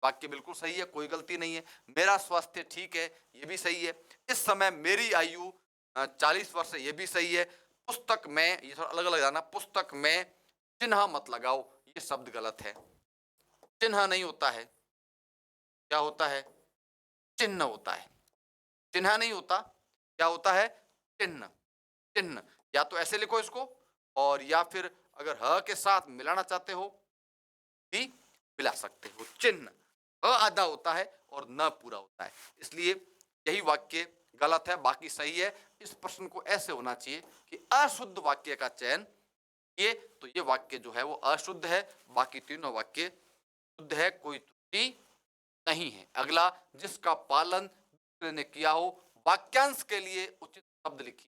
वाक्य बिल्कुल सही है, कोई गलती नहीं है। मेरा स्वास्थ्य ठीक है, ये भी सही है। इस समय मेरी आयु 40 वर्ष है, ये भी सही है। पुस्तक में, ये थोड़ा अलग अलग जाना, पुस्तक में चिन्ह मत लगाओ, ये शब्द गलत है। चिन्ह नहीं होता है, क्या होता है, चिन्ह होता है, चिन्ह नहीं होता, क्या होता है, चिन्ह। चिन्ह, या तो ऐसे लिखो इसको, और या फिर अगर ह के साथ मिलाना चाहते हो भी मिला सकते हो। चिन्ह अ आधा होता है और न पूरा होता है, इसलिए यही वाक्य गलत है, बाकी सही है। इस प्रश्न को ऐसे होना चाहिए कि अशुद्ध वाक्य का चयन, ये तो ये वाक्य जो है वो अशुद्ध है, बाकी तीनों वाक्य शुद्ध है, कोई त्रुटि नहीं है। अगला, जिसका पालन दूसरे ने किया हो, वाक्यांश के लिए उचित शब्द लिखिए।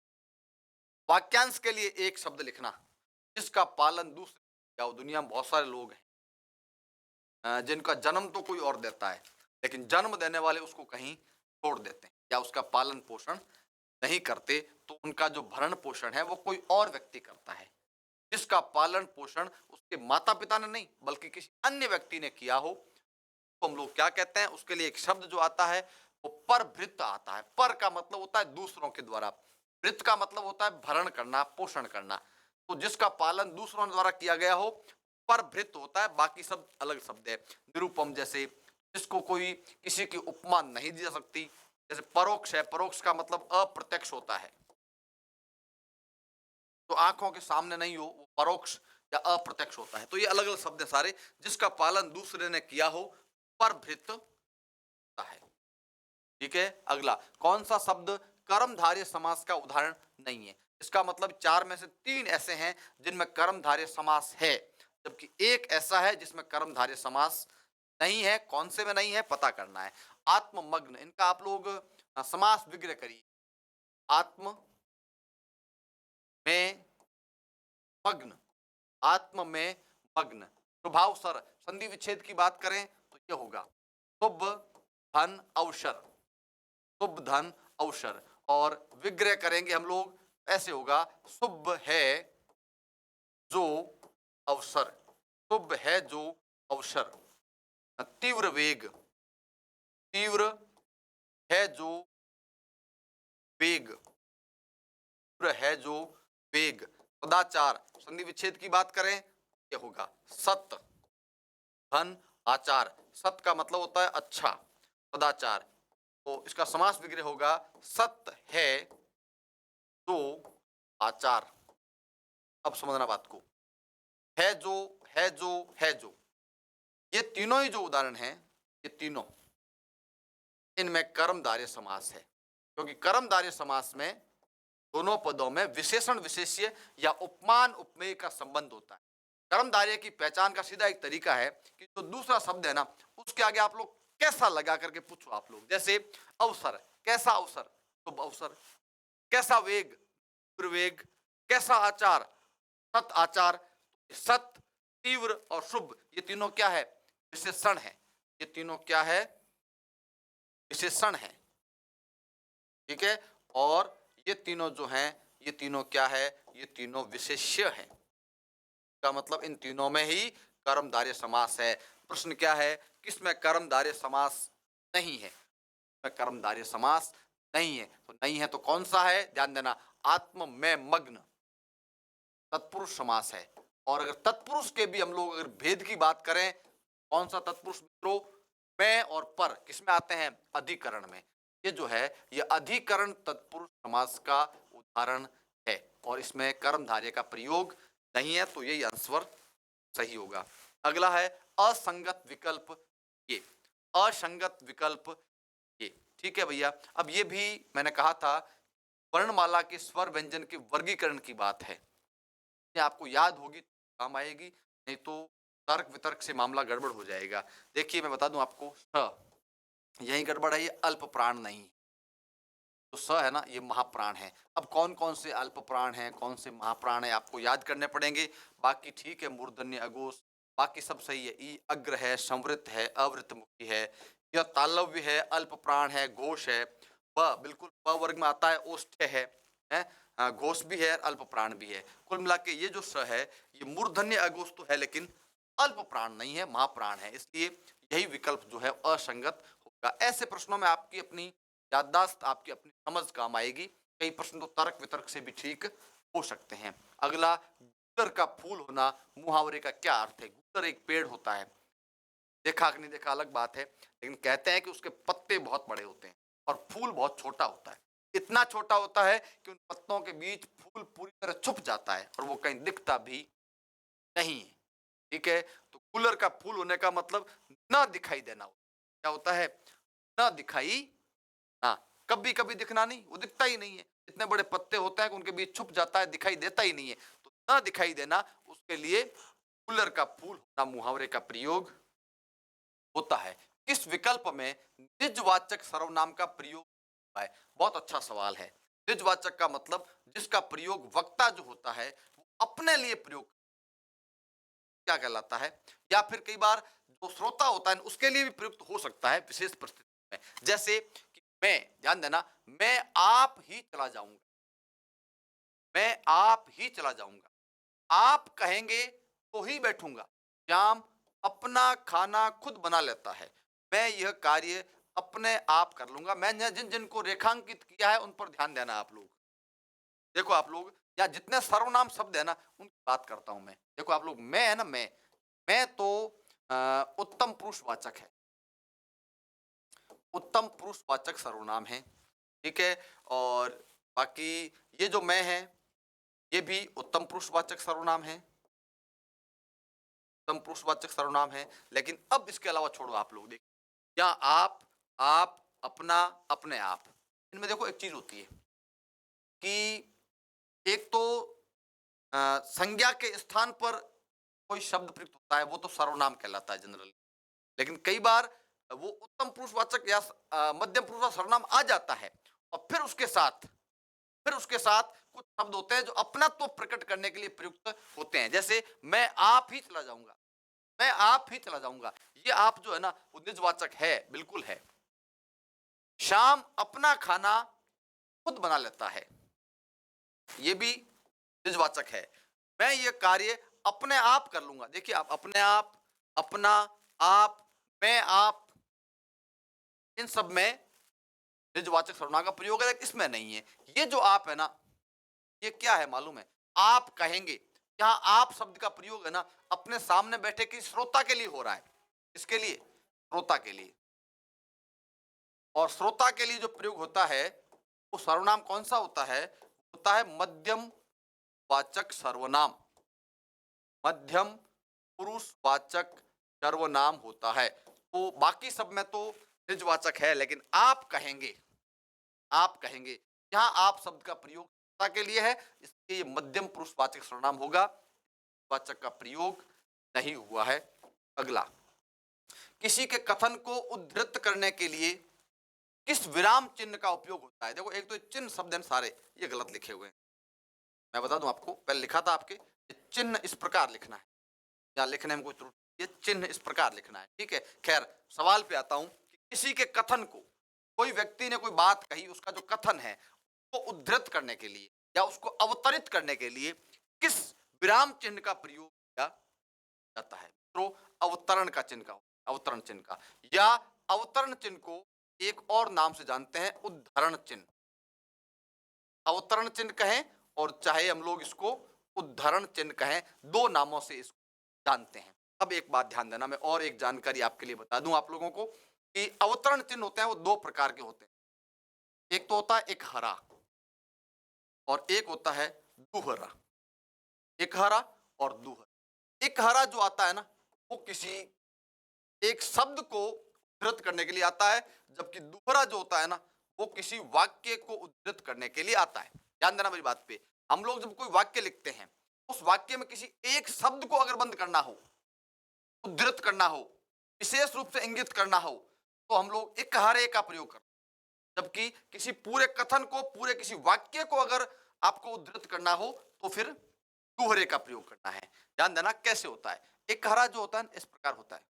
वाक्यांश के लिए एक शब्द लिखना, जिसका पालन दूसरे ने किया हो। दुनिया में बहुत सारे लोग हैं जिनका जन्म तो कोई और देता है, लेकिन जन्म देने वाले उसको कहीं छोड़ देते हैं या उसका पालन पोषण नहीं करते, तो उनका जो भरण पोषण है वो कोई और व्यक्ति करता है। जिसका पालन पोषण उसके माता पिता ने नहीं बल्कि किसी अन्य व्यक्ति ने किया हो, तो हम लोग क्या कहते हैं, उसके लिए एक शब्द जो आता है वो परभृत आता है। पर का मतलब होता है दूसरों के द्वारा, भृत का मतलब होता है भरण करना, पोषण करना। तो जिसका पालन दूसरों द्वारा किया गया हो, पर भृत होता है। बाकी सब अलग शब्द है। निरुपम जैसे जिसको कोई किसी की उपमा नहीं दी जा सकती। जैसे परोक्ष है, परोक्ष का मतलब अप्रत्यक्ष होता है, तो आंखों के सामने नहीं हो, वो परोक्ष या अप्रत्यक्ष होता है। तो ये अलग अलग शब्द है सारे। जिसका पालन दूसरे ने किया हो, पर भृत होता है। ठीक है। अगला कौन सा शब्द कर्मधारय समास का उदाहरण नहीं है? इसका मतलब चार में से तीन ऐसे हैं जिनमें कर्मधारय समास है, जबकि एक ऐसा है जिसमें कर्मधारय समास नहीं है। कौन से में नहीं है पता करना है। आत्ममग्न, इनका आप लोग समास विग्रह करिए। आत्म में मग्न, आत्म में मग्न। प्रभाव सर, संधि विच्छेद की बात करें तो ये होगा शुभ धन अवसर, शुभ धन अवसर। और विग्रह करेंगे हम लोग, ऐसे होगा शुभ है जो अवसर, शुभ है जो अवसर। तीव्र वेग, तीव्र है जो वेग, तीव्र है जो वेग। सदाचार, संधि विच्छेद की बात करें ये होगा सत धन आचार। सत का मतलब होता है अच्छा, सदाचार। तो इसका समास विग्रह होगा सत्य है जो आचार। अब समझना बात को, है जो, है जो, है जो, ये तीनों ही जो उदाहरण हैं, ये तीनों, इनमें कर्मधारय समास है। क्योंकि कर्मधारय समास में दोनों पदों में विशेषण विशेष्य या उपमान उपमेय का संबंध होता है। कर्मधारय की पहचान का सीधा एक तरीका है कि जो दूसरा शब्द है ना, उसके आगे आप लोग कैसा लगा करके पूछो। आप लोग जैसे अवसर, कैसा अवसर, शुभ अवसर। कैसा वेग, तीव्र वेग। कैसा आचार, सत आचार। सत, तीव्र और शुभ, ये तीनों क्या है? विशेषण है। ये तीनों क्या है? विशेषण है। ठीक है। और ये तीनों जो हैं, ये तीनों क्या है? ये तीनों विशेष्य है। का मतलब इन तीनों में ही कर्मधारय समास है। प्रश्न क्या है? किसमें कर्मधारय समास नहीं है? कर्मधारय समास नहीं है। तो नहीं है तो कौन सा है? ध्यान देना, आत्म में मग्न तत्पुरुष समास है। और अगर तत्पुरुष के भी हम लोग अगर भेद की बात करें, कौन सा तत्पुरुष मित्रों? में और पर किसमें आते हैं? अधिकरण में। ये जो है ये अधिकरण तत्पुरुष समास का उदाहरण है, और इसमें कर्मधारय का प्रयोग नहीं है। तो यही आंसर सही होगा। अगला है असंगत विकल्प ये, असंगत विकल्प ये। ठीक है भैया। अब ये भी मैंने कहा था वर्णमाला के स्वर व्यंजन के वर्गीकरण की बात है। ये आपको याद होगी तो काम आएगी, नहीं तो तर्क वितर्क से मामला गड़बड़ हो जाएगा। देखिए मैं बता दूं आपको, यही गड़बड़ है, ये अल्प प्राण नहीं। तो स है ना, ये महाप्राण है। अब कौन कौन से अल्प प्राण हैं, कौन से महाप्राण है, आपको याद करने पड़ेंगे। बाकी ठीक है, मूर्धन्य अघोष बाकी सब सही है। ई अग्र है, संवृत है, अवृत मुखी है, यह तालव्य है, अल्प प्राण है, घोष है। ब बिल्कुल प वर्ग में आता है, ओष्ठ है, घोष भी है, अल्प प्राण भी है। कुल मिला के ये जो स है, ये मूर्धन्य अघोष तो है लेकिन अल्प प्राण नहीं है, महाप्राण है। इसलिए यही विकल्प जो है असंगत होगा। ऐसे प्रश्नों में आपकी अपनी याददाश्त, आपकी अपनी समझ काम आएगी। कई प्रश्न तो तर्क वितर्क से भी ठीक हो सकते हैं। अगला, गूलर का फूल होना मुहावरे का क्या अर्थ है? गूलर एक पेड़ होता है, देखा कि नहीं देखा अलग बात है, लेकिन कहते हैं कि उसके पत्ते बहुत बड़े होते हैं और फूल बहुत छोटा होता है। इतना छोटा होता है कि उन पत्तों के बीच फूल पूरी तरह छुप जाता है और वो कहीं दिखता भी नहीं है। ठीक है। तो कूलर का फूल होने का मतलब ना दिखाई देना। क्या होता है? ना दिखाई, हाँ, कभी कभी दिखना नहीं, वो दिखता ही नहीं है। इतने बड़े पत्ते होते हैं कि उनके बीच छुप जाता है, दिखाई देता ही नहीं है। तो ना दिखाई देना, उसके लिए कूलर का फूल होना मुहावरे का प्रयोग होता है। किस विकल्प में निजवाचक सर्वनाम का प्रयोग होता है? बहुत अच्छा सवाल है। निजवाचक का मतलब जिसका प्रयोग वक्ता जो होता है वो अपने लिए प्रयोग क्या कहलाता है, या फिर कई बार जो श्रोता होता है उसके लिए भी प्रयुक्त हो सकता है विशेष परिस्थिति में। जैसे कि मैं, ध्यान देना, मैं आप ही चला जाऊंगा, मैं आप ही चला जाऊंगा। आप कहेंगे तो ही बैठूंगा। श्याम अपना खाना खुद बना लेता है। मैं यह कार्य अपने आप कर लूंगा। मैंने जिन जिन को रेखांकित किया है उन पर ध्यान देना आप लोग। देखो आप लोग, या जितने सर्वनाम शब्द है ना उनकी बात करता हूं मैं। देखो आप लोग, मैं है ना, मैं तो उत्तम पुरुषवाचक है, उत्तम पुरुषवाचक सर्वनाम है, ठीक है। और बाकी ये जो मैं है ये भी उत्तम पुरुषवाचक सर्वनाम है, उत्तम पुरुषवाचक सर्वनाम है। लेकिन अब इसके अलावा छोड़ो आप लोग, देखिए, या आप, अपना, अपने आप, इनमें देखो एक चीज होती है कि एक तो संज्ञा के स्थान पर कोई शब्द प्रयुक्त होता है, वो तो सर्वनाम कहलाता है जनरली। लेकिन कई बार वो उत्तम पुरुषवाचक या मध्यम पुरुषवाचक सर्वनाम आ जाता है, और फिर उसके साथ कुछ शब्द होते हैं जो अपनात्व प्रकट करने के लिए प्रयुक्त होते हैं। जैसे मैं आप ही चला जाऊंगा, मैं आप ही चला जाऊंगा, ये आप जो है ना वो निजवाचक है, बिल्कुल है। शाम अपना खाना खुद बना लेता है, ये भी निजवाचक है। मैं ये कार्य अपने आप कर लूंगा, देखिए आप, अपने आप, अपना, आप, मैं, आप, इन सब में निजवाचक सर्वनाम का प्रयोग है, लेकिन इसमें नहीं है। ये जो आप है ना, ये क्या है मालूम है? आप कहेंगे, यहाँ आप शब्द का प्रयोग है ना अपने सामने बैठे किसी श्रोता के लिए हो रहा है। किसके लिए? श्रोता के लिए। और श्रोता के लिए जो प्रयोग होता है वो सर्वनाम कौन सा होता है? होता है मध्यम वाचक सर्वनाम, मध्यम पुरुषवाचक सर्वनाम होता है। तो बाकी सब में तो निजवाचक है, लेकिन आप कहेंगे, यहाँ आप शब्द का प्रयोग श्रोता के लिए है, इसलिए ये मध्यम पुरुषवाचक सर्वनाम होगा, वाचक का प्रयोग नहीं हुआ है। अगला, किसी के कथन को उद्धृत करने के लिए किस विराम चिन्ह का उपयोग होता है? देखो, एक तो चिन्ह शब्द है सारे, ये गलत लिखे हुए हैं। मैं बता दूं आपको, पहले लिखा था आपके, चिन्ह इस प्रकार लिखना है, या लिखने में कोई त्रुटि, ये चिन्ह इस प्रकार लिखना है, ठीक है। खैर, सवाल पे आता हूं कि किसी के कथन को, कोई व्यक्ति ने कोई बात कही, उसका जो कथन है उसको उद्धृत करने के लिए या उसको अवतरित करने के लिए किस विराम चिन्ह का प्रयोग किया जाता है? तो अवतरण का चिन्ह का, अवतरण चिन्ह का, या अवतरण चिन्ह को एक और नाम से जानते हैं, उद्धरण चिन्ह। अवतरण चिन्ह कहें और चाहे हम लोग इसको उद्धरण चिन्ह कहें, दो नामों से इसको जानते हैं। अब एक बात ध्यान देना, मैं और एक जानकारी आपके लिए बता दूं आप लोगों को कि अवतरण चिन्ह होते हैं वो दो प्रकार के होते हैं। एक तो होता है एक हरा, और एक होता है दुहरा। एक हरा और दुहरा। एक हरा जो आता है ना वो किसी एक शब्द को उद्धृत करने के लिए आता है, जबकि दूसरा जो होता है ना वो किसी वाक्य को उद्धृत करने के लिए आता है। ध्यान देना मेरी बात पे। हम लोग जब कोई वाक्य लिखते हैं, उस वाक्य में किसी एक शब्द को अगर बंद करना हो, उद्धृत करना हो, विशेष रूप से इंगित करना हो, तो हम लोग एक हरे का प्रयोग करते हैं। जबकि किसी पूरे कथन को, पूरे किसी वाक्य को अगर आपको उद्धृत करना हो तो फिर दूहरे का प्रयोग करना है। ध्यान देना कैसे होता है। एक हरा जो होता है इस प्रकार होता है,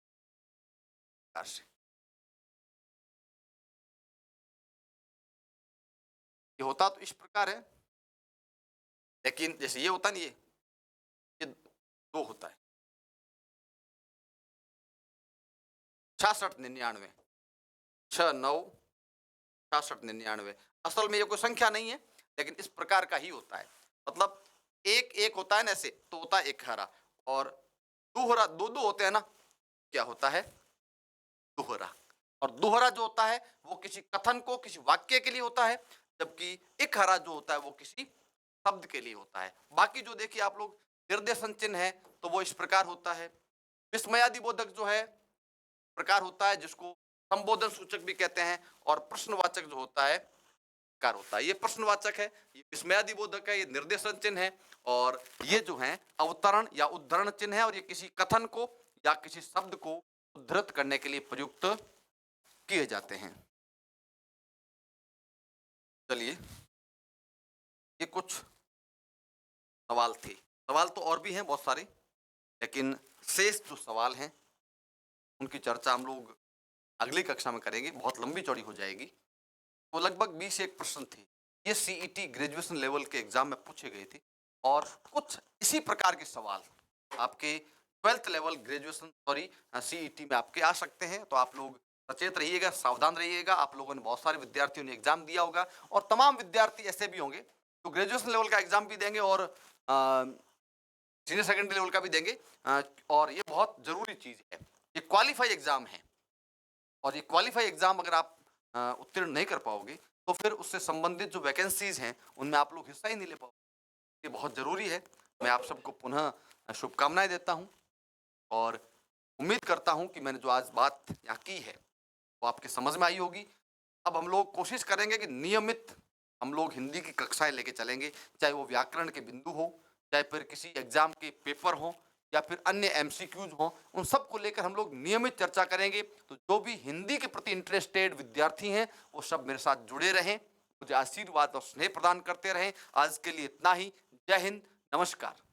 से ये होता तो इस प्रकार है, लेकिन जैसे ये होता नहीं, ये दो होता है। 66 99, 6 9 66 99। असल में ये कोई संख्या नहीं है, लेकिन इस प्रकार का ही होता है। मतलब एक एक होता है ना ऐसे, तो होता है एक हरा, और दोहरा दो दो होते हैं ना, क्या होता है? दोहरा। और दोहरा जो होता है वो किसी कथन को, किसी वाक्य के लिए होता है, जबकि एक हरा जो होता है वो किसी शब्द के लिए होता है। बाकी जो देखिए आप लोग, निर्देशन चिन्ह है तो वो इस प्रकार होता है। विस्मयादि बोधक जो है प्रकार होता है, जिसको संबोधन सूचक भी कहते हैं। और प्रश्नवाचक जो होता है कार होता है, ये प्रश्नवाचक है, ये विस्मयादि बोधक है, ये निर्देशन चिन्ह है। और ये जो है अवतरण या उद्धरण चिन्ह है, और ये किसी कथन को या किसी शब्द को उद्धृत करने के लिए प्रयुक्त किए जाते हैं। चलिए, ये कुछ सवाल थे। सवाल तो और भी हैं बहुत सारे, लेकिन शेष जो सवाल हैं उनकी चर्चा हम लोग अगली कक्षा में करेंगे, बहुत लंबी चौड़ी हो जाएगी। तो लगभग 20 एक प्रश्न थे, ये सीईटी ग्रेजुएशन लेवल के एग्जाम में पूछे गए थे। और कुछ इसी प्रकार के सवाल आपके 12th लेवल ग्रेजुएशन सीईटी में आपके आ सकते हैं। तो आप लोग सचेत रहिएगा, सावधान रहिएगा। आप लोगों ने, बहुत सारे विद्यार्थियों ने एग्जाम दिया होगा, और तमाम विद्यार्थी ऐसे भी होंगे तो ग्रेजुएशन लेवल का एग्ज़ाम भी देंगे और सीनियर सेकेंडरी लेवल का भी देंगे। और ये बहुत ज़रूरी चीज़ है। ये क्वालीफाई एग्ज़ाम है और ये क्वालीफाई एग्ज़ाम अगर आप उत्तीर्ण नहीं कर पाओगे, तो फिर उससे संबंधित जो वैकेंसीज़ हैं, उनमें आप लोग हिस्सा ही नहीं ले पाओगे। ये बहुत ज़रूरी है। मैं आप सबको पुनः शुभकामनाएँ देता हूँ और उम्मीद करता हूँ कि मैंने जो आज बात यहाँ की है, वो आपके समझ में आई होगी। अब हम लोग कोशिश करेंगे कि नियमित हम लोग हिंदी की कक्षाएँ लेके चलेंगे, चाहे वो व्याकरण के बिंदु हो, चाहे फिर किसी एग्ज़ाम के पेपर हों या फिर अन्य एमसीक्यूज़ हों, उन सब को लेकर हम लोग नियमित चर्चा करेंगे। तो जो भी हिंदी के प्रति इंटरेस्टेड विद्यार्थी हैं, वो सब मेरे साथ जुड़े रहें, मुझे आशीर्वाद और स्नेह प्रदान करते रहें। आज के लिए इतना ही। जय हिंद, नमस्कार।